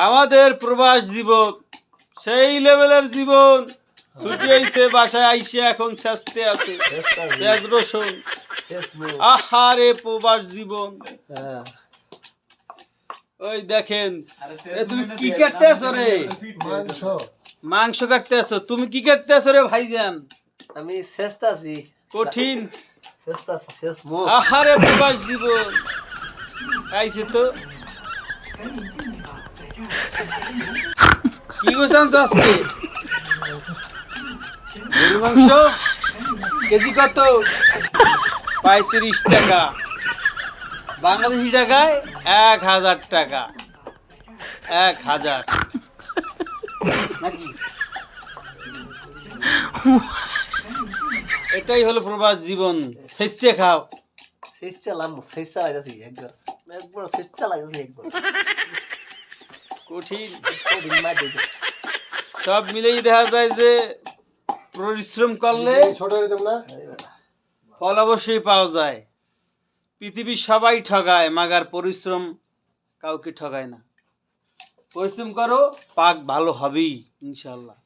আমাদের প্রবাস জীবন সেই লেভেলের জীবন। ছুটি হইছে, বাসায় আইসে এখন শাস্তে আছে পেঁয়াজ রসুন। আহারে প্রবাস জীবন। ওই দেখেন, তুমি কি কাটতে আছো রে? মাংস কাটতে আছো। তুমি কি কাটতে আছো রে ভাইজান? আমি চেষ্টাছি কঠিন। চেষ্টাছি আহারে প্রবাস জীবন খাইছে তো। কি গোছান আজকে? গরু মাংস কেজি কত? 35 টাকা। বাংলাদেশি টাকায় 1000 টাকা। 1000 নাকি? এটাই হলো প্রবাস জীবন। শেষে খাও। চেষ্টা লাগাইছি একবার চেষ্টা লাগাইছি একবার কঠিন। সব মিলেই দেখা যায় যে পরিশ্রম করলে ফল অবশ্যই পাওয়া যায়। পৃথিবীর সবাই ঠগায়, মাগার পরিশ্রম কাউকে ঠগায় না। পরিশ্রম করো, পাক ভালো হবেই ইনশাল্লাহ।